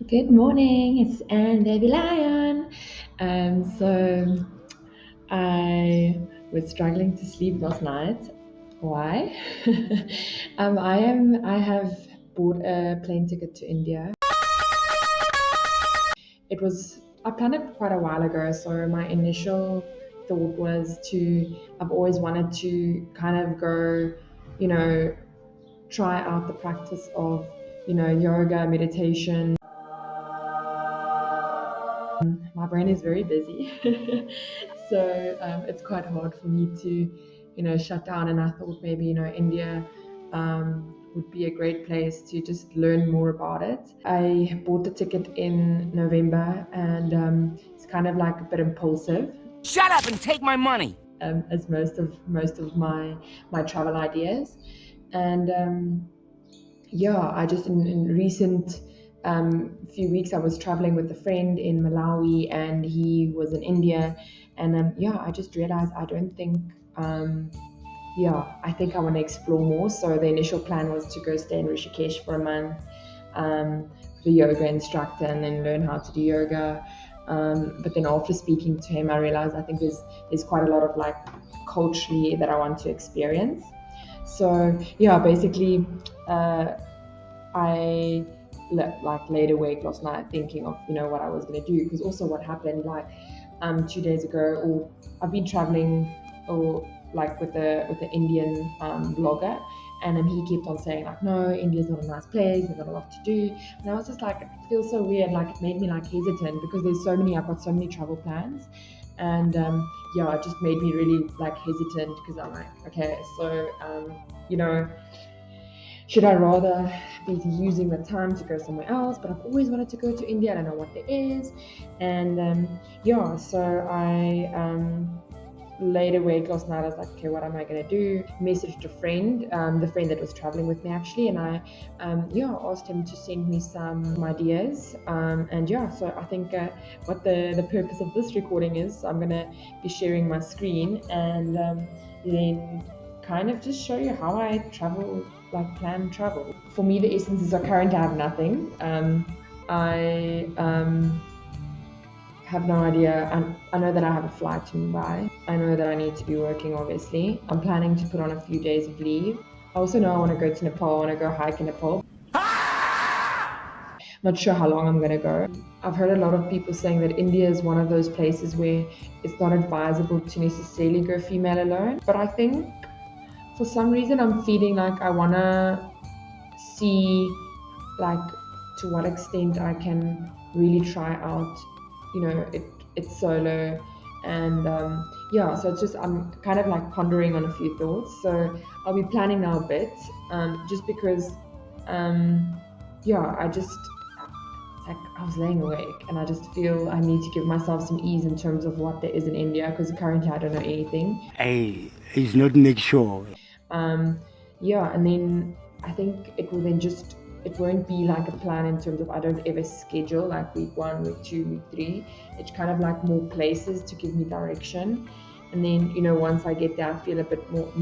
Good morning, it's Anne Baby Lion. So I was struggling to sleep last night. Why? I have bought a plane ticket to India. I planned it quite a while ago, so my initial thought was I've always wanted to kind of go, you know, try out the practice of, yoga, meditation. My brain is very busy. So it's quite hard for me to, shut down. And I thought maybe, India would be a great place to just learn more about it. I bought the ticket in November, and it's kind of like a bit impulsive, Shut up and take my money. as most of my travel ideas. And yeah, I just in recent few weeks I was traveling with a friend in Malawi, and he was in India, and yeah, I just realized I don't think I think I want to explore more. So the initial plan was to go stay in Rishikesh for a month, with a yoga instructor, and then learn how to do yoga. But then after speaking to him, I realized I think there's quite a lot of like culturally that I want to experience. So yeah, basically, I like laid awake last night thinking of what I was gonna do, because also what happened like 2 days ago, or I've been traveling or like with the Indian blogger, and he kept on saying like, no, India's not a nice place, there's not a lot to do. And I was just like, it feels so weird, like it made me like hesitant, because I've got so many travel plans, and yeah, it just made me really like hesitant, because I'm like, okay, so you know should I rather be using the time to go somewhere else? But I've always wanted to go to India. I don't know what there is. And yeah, so I laid awake last night. I was like, okay, what am I going to do? Messaged a friend, the friend that was traveling with me actually. And I, yeah, asked him to send me some ideas. And yeah, so I think what the purpose of this recording is, I'm going to be sharing my screen, and then kind of just show you how I travel, like plan travel. For me, the essence is I currently have nothing. I have no idea. I know that I have a flight to Mumbai. I know that I need to be working, obviously. I'm planning to put on a few days of leave. I also know I want to go to Nepal. I want to go hike in Nepal. Not sure how long I'm going to go. I've heard a lot of people saying that India is one of those places where it's not advisable to necessarily go female alone. But I think for some reason I'm feeling like I want to see like to what extent I can really try out, it's solo. And yeah, so it's just I'm kind of like pondering on a few thoughts. So I'll be planning now a bit, just because yeah, like I was laying awake, and I just feel I need to give myself some ease in terms of what there is in India, because currently I don't know anything. Hey, he's not make sure. um, yeah, and then I think it won't be like a plan in terms of I don't ever schedule like week 1, week 2, week 3. It's kind of like more places to give me direction, and then once I get there, I feel a bit more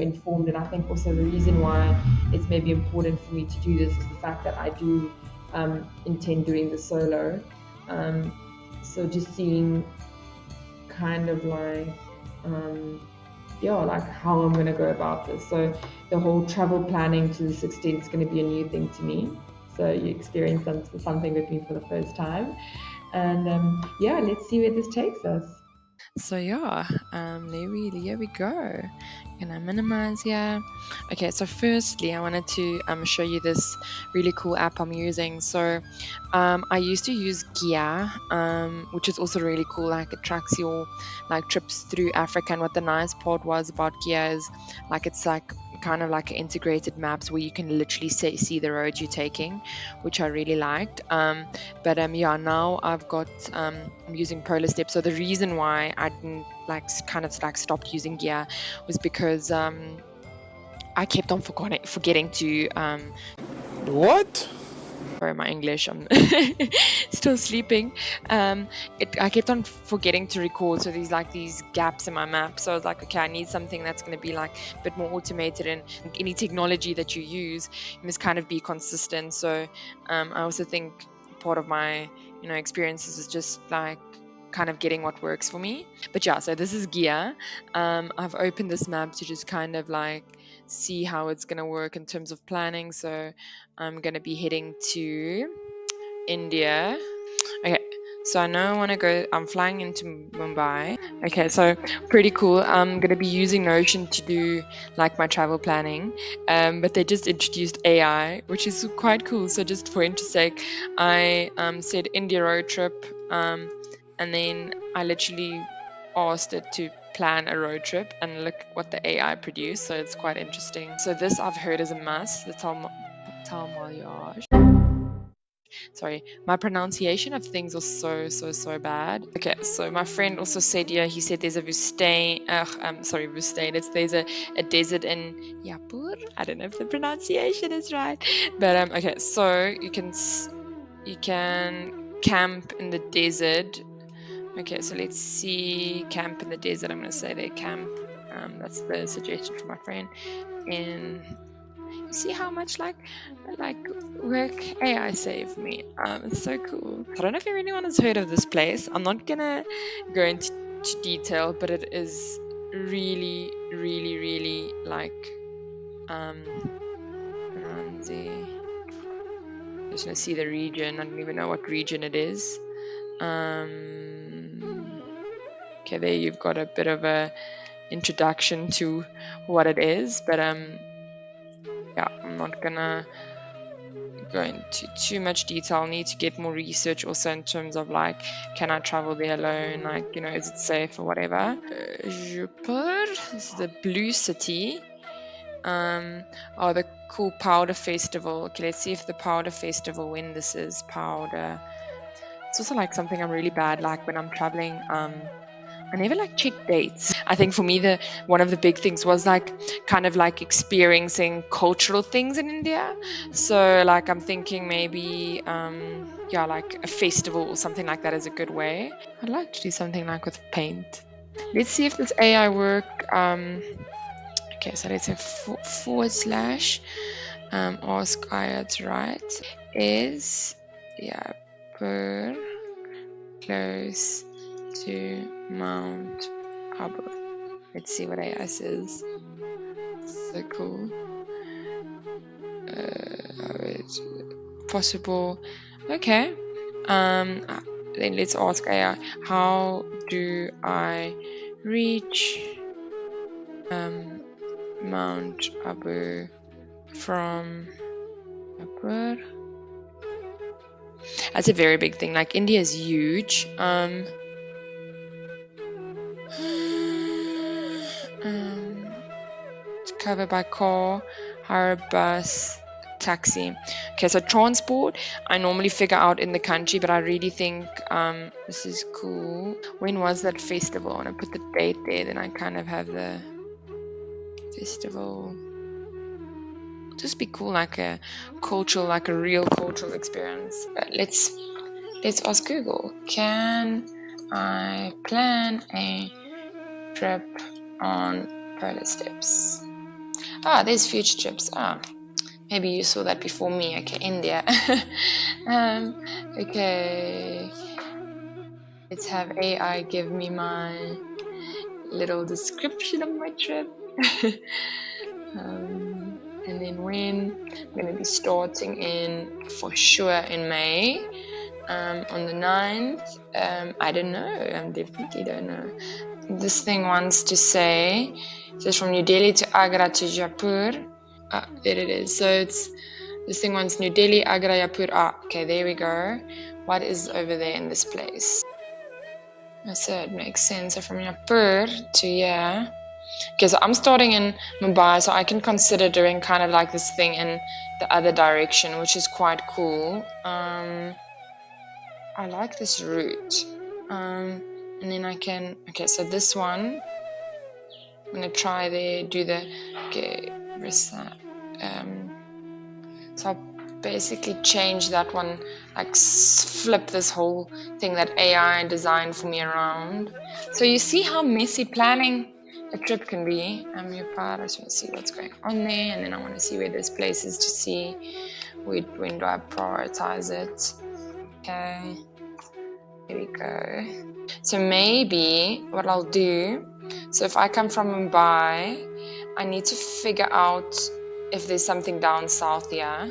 informed. And I think also the reason why it's maybe important for me to do this is the fact that I do intend doing the solo. Um, so just seeing kind of like yeah, like how I'm gonna go about this. So the whole travel planning to this extent is going to be a new thing to me. So you experience something with me for the first time, and yeah, let's see where this takes us. So yeah, here we go. Can I minimize here? Okay, so firstly, I wanted to show you this really cool app I'm using. So I used to use Gia, which is also really cool. Like it tracks your like trips through Africa. And what the nice part was about Gia is like it's like kind of like integrated maps where you can literally see the road you're taking, which I really liked. But yeah, now I'm using Polar Step. So the reason why I didn't like kind of like stopped using Gear was because I kept on forgetting to What? Sorry, my English, I'm still sleeping. I kept on forgetting to record, so there's like these gaps in my map. So I was like, okay, I need something that's going to be like a bit more automated, and any technology that you use, you must kind of be consistent. So I also think part of my experiences is just like kind of getting what works for me. But yeah, so this is Gia. I've opened this map to just kind of like see how it's going to work in terms of planning. So I'm going to be heading to India. Okay, so I know I want to go, I'm flying into Mumbai. Okay, so pretty cool. I'm going to be using Notion to do like my travel planning. But they just introduced AI, which is quite cool. So just for interest sake, I said India road trip, and then I literally asked it to plan a road trip and look what the AI produced. So it's quite interesting. So this I've heard is a must, the Talmayage. Sorry, my pronunciation of things are so bad. Okay, so my friend also said, yeah, he said there's a Vustain, sorry, Vustain, there's a desert in Yapur. I don't know if the pronunciation is right, but okay, so you can camp in the desert. Okay, so let's see, camp in the desert. I'm gonna say they camp. That's the suggestion from my friend. In You see how much like work AI saved me. It's so cool. I don't know if anyone has heard of this place. I'm not gonna go into detail, but it is really like Nanzi. Just gonna see the region. I don't even know what region it is. Okay, there you've got a bit of a introduction to what it is, but yeah, I'm not gonna go into too much detail. I'll need to get more research also in terms of like, can I travel there alone? Like, is it safe or whatever? Jaipur, this is the blue city. Oh, the cool powder festival. Okay, let's see if the powder festival, when this is powder. It's also like something I'm really bad like when I'm traveling. I never like check dates. I think for me one of the big things was like kind of like experiencing cultural things in India. So like I'm thinking maybe yeah, like a festival or something like that is a good way. I'd like to do something like with paint. Let's see if this AI work. Okay, so let's say forward slash ask Aya to write is yeah per close to Mount Abu. Let's see what AI says. So cool. It's possible. Okay. Then let's ask AI. How do I reach Mount Abu from Jaipur? That's a very big thing. Like India is huge. It's covered by car, hire a bus, taxi. Okay, so transport, I normally figure out in the country, but I really think this is cool. When was that festival? I want to put the date there, then I kind of have the festival. Just be cool, like a cultural, like a real cultural experience. Let's ask Google. Can I plan a trip on polar steps? Ah, there's future trips. Ah, maybe you saw that before me. Okay, India. Okay. Let's have AI give me my little description of my trip. And then when I'm going to be starting for sure in May. On the 9th, I don't know. I definitely don't know. This thing wants to say, it says from New Delhi to Agra to Jaipur. There it is. So this thing wants New Delhi, Agra, Jaipur. Okay, there we go. What is over there in this place? So it makes sense. So from Jaipur to yeah. Okay, so I'm starting in Mumbai, so I can consider doing kind of like this thing in the other direction, which is quite cool. I like this route. And then I can, okay, so this one, I'm going to try there, do the, okay, where's that? So basically change that one, like flip this whole thing that AI designed for me around. So you see how messy planning a trip can be. Your part, I just want to see what's going on there, and then I want to see where there's places to see. When do I prioritize it? Okay, here we go. So maybe what I'll do, so if I come from Mumbai, I need to figure out if there's something down south here.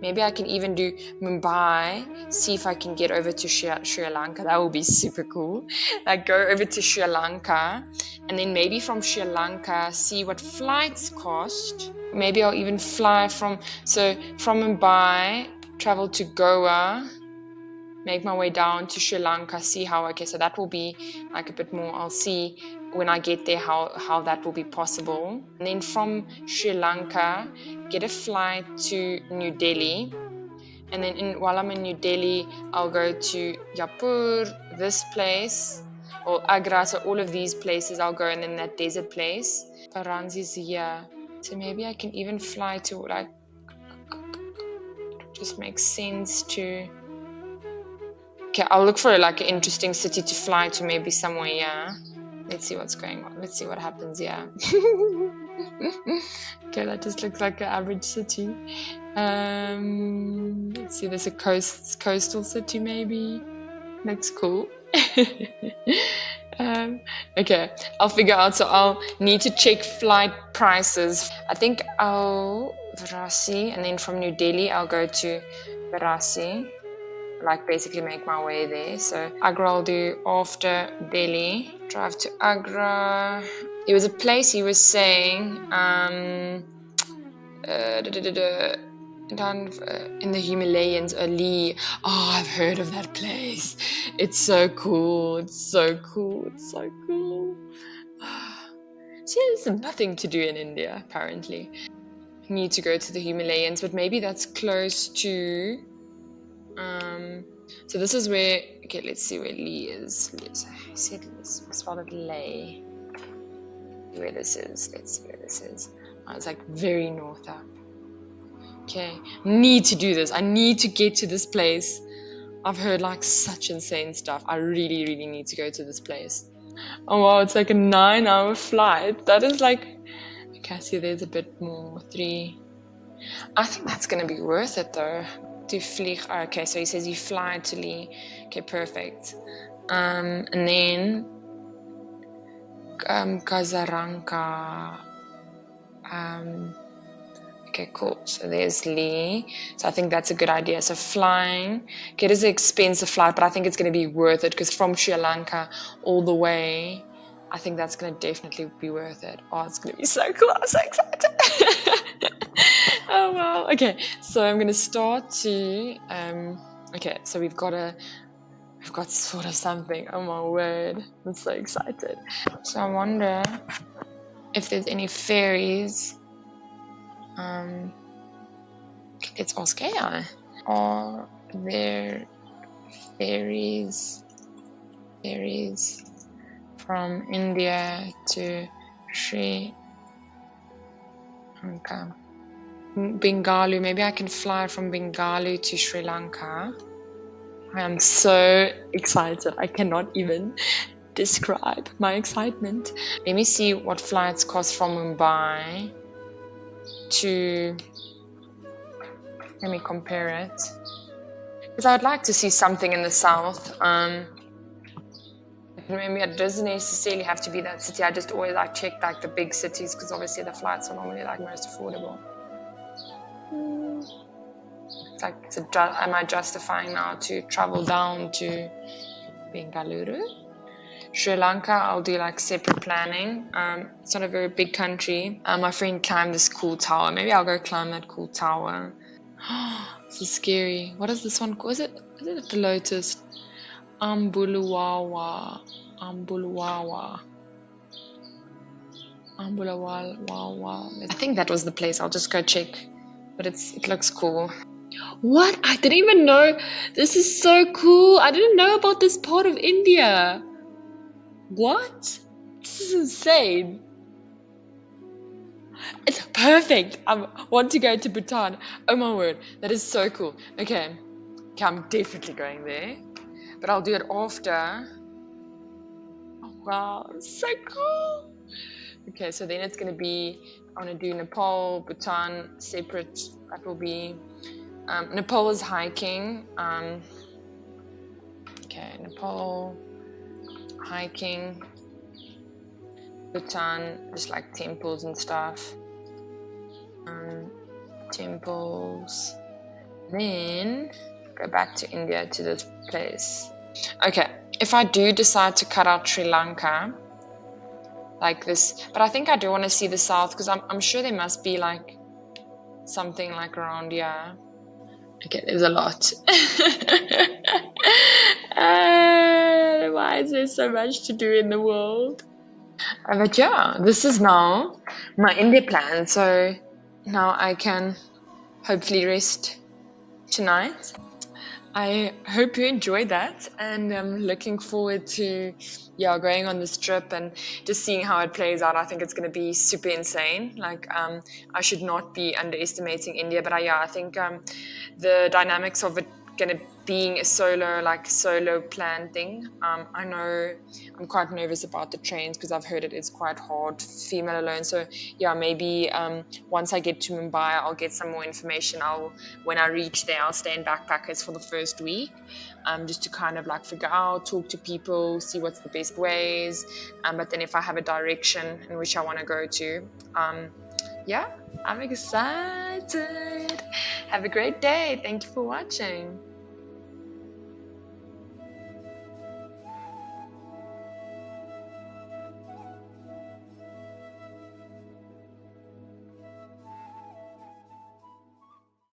Maybe I can even do Mumbai, see if I can get over to Sri Lanka. That would be super cool. Like go over to Sri Lanka, and then maybe from Sri Lanka, see what flights cost. Maybe I'll even fly from Mumbai, travel to Goa, make my way down to Sri Lanka, see how, okay, so that will be like a bit more, I'll see when I get there how that will be possible. And then from Sri Lanka, get a flight to New Delhi. And then while I'm in New Delhi, I'll go to Jaipur, this place, or Agra, so all of these places I'll go, and then that desert place. Paranzi's here. So maybe I can even fly to, like, just makes sense to... Okay, I'll look for like an interesting city to fly to, maybe somewhere, yeah. Let's see what's going on. Let's see what happens, yeah. Okay, that just looks like an average city. Let's see, there's a coastal city maybe. Looks cool. Okay, I'll figure out. So I'll need to check flight prices. I think I'll Varanasi, and then from New Delhi I'll go to Varanasi. Like basically make my way there. So Agra I'll do after Delhi. Drive to Agra. There was a place he was saying down in the Himalayas, Ali. Oh, I've heard of that place. It's so cool. It's so cool. It's so cool. See, there's nothing to do in India apparently. Need to go to the Himalayas, but maybe that's close to so this is where, okay, let's see where Lee is. Let's spell it Lay. Where this is. Let's see where this is. Oh, it's like very north up. Okay, need to do this. I need to get to this place. I've heard like such insane stuff. I really, really need to go to this place. Oh wow, it's like a 9-hour flight. That is like, okay, I see there's a bit more. 3. I think that's gonna be worth it though. To vlieg. Oh, okay, so he says you fly to Lee. Okay, perfect. And then Kazaranka. Okay, cool. So there's Lee. So I think that's a good idea. So flying. Okay, it is an expensive flight, but I think it's going to be worth it because from Sri Lanka all the way, I think that's going to definitely be worth it. Oh, it's going to be so cool. I'm so excited. Oh, wow. Okay, so I'm going to start to... okay, so we've got sort of something. Oh, my word. I'm so excited. So I wonder if there's any ferries... let's ask AI. Are there ferries from India to Sri Lanka? Bengaluru. Maybe I can fly from Bengaluru to Sri Lanka. I am so excited. I cannot even describe my excitement. Let me see what flights cost from Mumbai to... Let me compare it. Because I would like to see something in the south. Maybe it doesn't necessarily have to be that city. I just always check like the big cities because obviously the flights are normally like most affordable. It's like, am I justifying now to travel down to Bengaluru? Sri Lanka, I'll do like separate planning. It's not a very big country. My friend climbed this cool tower. Maybe I'll go climb that cool tower. This is scary. What is this one called? Is it the Lotus? Ambulawawa. I think that was the place. I'll just go check. But it looks cool. What? I didn't even know. This is so cool. I didn't know about this part of India. What? This is insane. It's perfect. I want to go to Bhutan. Oh my word, that is so cool. Okay, I'm definitely going there, but I'll do it after. Oh, wow, so cool. Okay, so then it's going to be, I want to do Nepal, Bhutan, separate. That will be, Nepal is hiking. Okay, Nepal, hiking, Bhutan, just like temples and stuff. Temples. Then go back to India to this place. Okay, if I do decide to cut out Sri Lanka, like this, but I think I do want to see the south because I'm sure there must be like something like around here. Okay, there's a lot. Why is there so much to do in the world? But yeah, this is now my India plan. So now I can hopefully rest tonight. I hope you enjoyed that, and I'm looking forward to going on this trip and just seeing how it plays out. I think it's going to be super insane. Like I should not be underestimating India, but I think the dynamics of it going to being a solo plan thing. I know I'm quite nervous about the trains because I've heard it is quite hard female alone. So yeah, maybe once I get to Mumbai, I'll get some more information. When I reach there, I'll stay in backpackers for the first week, just to kind of like figure out, talk to people, see what's the best ways. But then if I have a direction in which I want to go to, I'm excited. Have a great day. Thank you for watching.